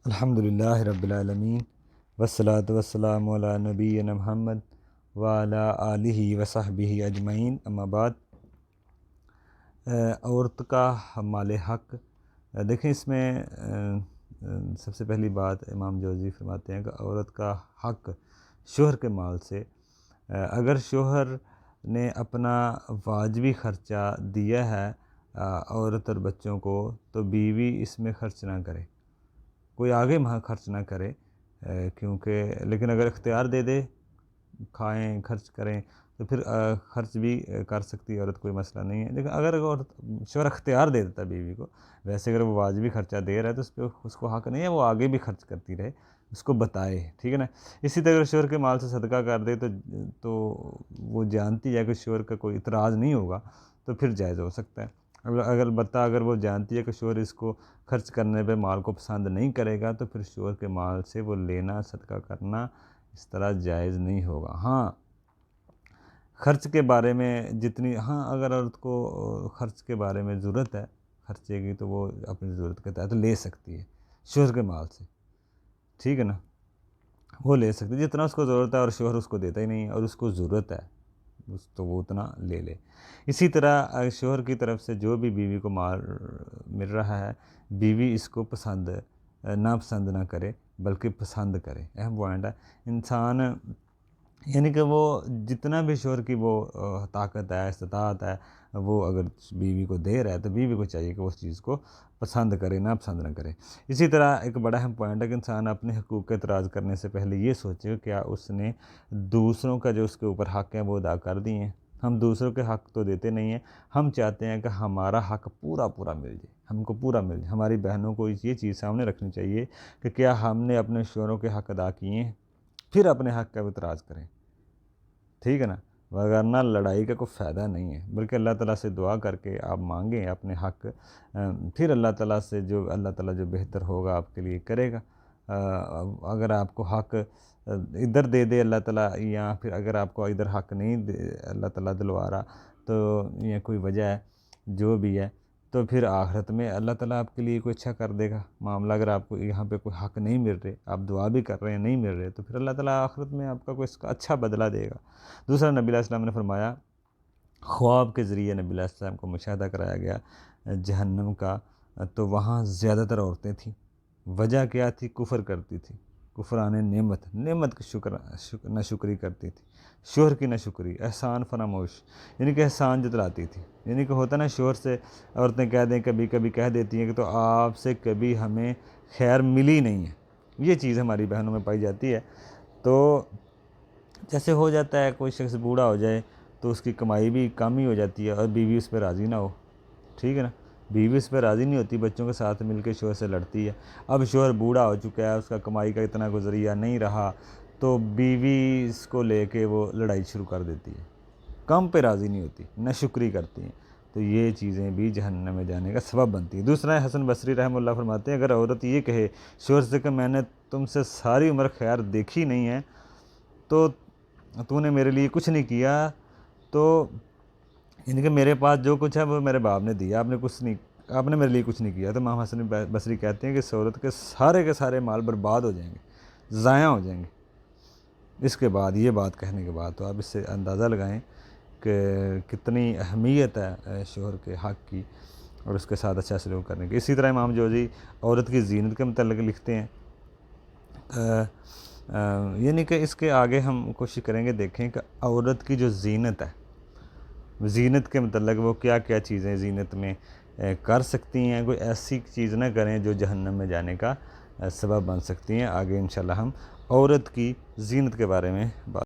الحمدللہ رب العالمین والصلاة والسلام علی نبینا محمد وعلی آلہ وصحبہ اجمعین، اما بعد۔ عورت کا مال حق، دیکھیں اس میں سب سے پہلی بات امام جوزی فرماتے ہیں کہ عورت کا حق شوہر کے مال سے، اگر شوہر نے اپنا واجبی خرچہ دیا ہے عورت اور بچوں کو، تو بیوی اس میں خرچ نہ کرے، کوئی آگے وہاں خرچ نہ کرے، کیونکہ لیکن اگر اختیار دے دے، کھائیں خرچ کریں، تو پھر خرچ بھی کر سکتی عورت، کوئی مسئلہ نہیں ہے۔ لیکن اگر عورت شوہر اختیار دے دیتا بیوی کو، ویسے اگر وہ واجبی خرچہ دے رہا ہے تو اس پہ اس کو حق نہیں ہے وہ آگے بھی خرچ کرتی رہے، اس کو بتائے، ٹھیک ہے نا۔ اسی طرح اگر شوہر کے مال سے صدقہ کر دے تو وہ جانتی ہے کہ شوہر کا کوئی اعتراض نہیں ہوگا، تو پھر جائز ہو سکتا ہے۔ البتہ اگر وہ جانتی ہے کہ شوہر اس کو خرچ کرنے پہ مال کو پسند نہیں کرے گا، تو پھر شوہر کے مال سے وہ لینا، صدقہ کرنا اس طرح جائز نہیں ہوگا۔ ہاں، خرچ کے بارے میں اگر عورت کو خرچ کے بارے میں ضرورت ہے خرچے کی، تو وہ اپنی ضرورت کے تحت لے سکتی ہے شوہر کے مال سے، ٹھیک ہے نا، وہ لے سکتی ہے جتنا اس کو ضرورت ہے، اور شوہر اس کو دیتا ہی نہیں ہے اور اس کو ضرورت ہے تو وہ اتنا لے لے۔ اسی طرح شوہر کی طرف سے جو بھی بیوی کو مال مل رہا ہے، بیوی اس کو ناپسند نہ کرے بلکہ پسند کرے۔ اہم پوائنٹ ہے، انسان یعنی کہ وہ جتنا بھی شوہر کی وہ طاقت ہے، استطاعت ہے، وہ اگر بیوی کو دے رہا ہے تو بیوی کو چاہیے کہ وہ اس چیز کو پسند کرے، ناپسند نہ کرے۔ اسی طرح ایک بڑا اہم پوائنٹ ہے کہ انسان اپنے حقوق کا اعتراض کرنے سے پہلے یہ سوچے کہ کیا اس نے دوسروں کا جو اس کے اوپر حق ہے وہ ادا کر دیے ہیں۔ ہم دوسروں کے حق تو دیتے نہیں ہیں، ہم چاہتے ہیں کہ ہمارا حق پورا مل جائے، ہم کو پورا مل جائے۔ ہماری بہنوں کو یہ چیز سامنے رکھنی چاہیے کہ کیا ہم نے اپنے شوہروں کے حق ادا کیے ہیں، پھر اپنے حق کا اعتراض کریں، ٹھیک ہے نا، وگرنہ لڑائی کا کوئی فائدہ نہیں ہے۔ بلکہ اللہ تعالیٰ سے دعا کر کے آپ مانگیں اپنے حق، پھر اللہ تعالیٰ سے اللہ تعالیٰ جو بہتر ہوگا آپ کے لیے کرے گا۔ اگر آپ کو حق ادھر دے دے اللہ تعالیٰ، یا پھر اگر آپ کو ادھر حق نہیں اللہ تعالیٰ دلوا رہا، تو یہ کوئی وجہ ہے جو بھی ہے، تو پھر آخرت میں اللہ تعالیٰ آپ کے لیے کوئی اچھا کر دے گا معاملہ۔ اگر آپ کو یہاں پہ کوئی حق نہیں مل رہے، آپ دعا بھی کر رہے ہیں نہیں مل رہے، تو پھر اللہ تعالیٰ آخرت میں آپ کا کوئی اس کا اچھا بدلہ دے گا۔ دوسرا، نبی علیہ السلام نے فرمایا، خواب کے ذریعے نبی علیہ السلام کو مشاہدہ کرایا گیا جہنم کا، تو وہاں زیادہ تر عورتیں تھیں۔ وجہ کیا تھی؟ کفر کرتی تھی، کفران نعمت کی ناشکری کرتی تھی، شوہر کی ناشکری، احسان فراموش، یعنی کہ احسان جتلاتی تھی۔ یعنی کہ ہوتا نا، شوہر سے عورتیں کہہ دیں، کبھی کبھی کہہ دیتی ہیں کہ تو آپ سے کبھی ہمیں خیر ملی نہیں ہے، یہ چیز ہماری بہنوں میں پائی جاتی ہے۔ تو جیسے ہو جاتا ہے کوئی شخص بوڑھا ہو جائے تو اس کی کمائی بھی کم ہی ہو جاتی ہے اور بیوی اس پہ راضی نہ ہو، ٹھیک ہے نا، بیوی اس پہ راضی نہیں ہوتی، بچوں کے ساتھ مل کے شوہر سے لڑتی ہے۔ اب شوہر بوڑھا ہو چکا ہے، اس کا کمائی کا اتنا ذریعہ نہیں رہا، تو بیوی اس کو لے کے وہ لڑائی شروع کر دیتی ہے، کم پہ راضی نہیں ہوتی، ناشکری کرتی ہیں، تو یہ چیزیں بھی جہنم میں جانے کا سبب بنتی ہیں۔ دوسرا، حسن بصری رحمہ اللہ فرماتے ہیں، اگر عورت یہ کہے شوہر سے کہ میں نے تم سے ساری عمر خیر دیکھی نہیں ہے، تو نے میرے لیے کچھ نہیں کیا، تو یعنی کہ میرے پاس جو کچھ ہے وہ میرے باپ نے دیا، آپ نے میرے لیے کچھ نہیں کیا، تو امام حسن بصری کہتے ہیں کہ اس عورت کے سارے مال برباد ہو جائیں گے، ضائع ہو جائیں گے۔ اس کے بعد یہ بات کہنے کے بعد تو آپ اس سے اندازہ لگائیں کہ کتنی اہمیت ہے شوہر کے حق کی اور اس کے ساتھ اچھا سلوک کرنے کی۔ اسی طرح امام جوزی عورت کی زینت کے متعلق لکھتے ہیں، یعنی کہ اس کے آگے ہم کوشش کریں گے دیکھیں کہ عورت کی جو زینت ہے، زینت کے متعلق وہ کیا کیا چیزیں زینت میں کر سکتی ہیں، کوئی ایسی چیز نہ کریں جو جہنم میں جانے کا سبب بن سکتی ہیں۔ آگے انشاءاللہ ہم عورت کی زینت کے بارے میں بات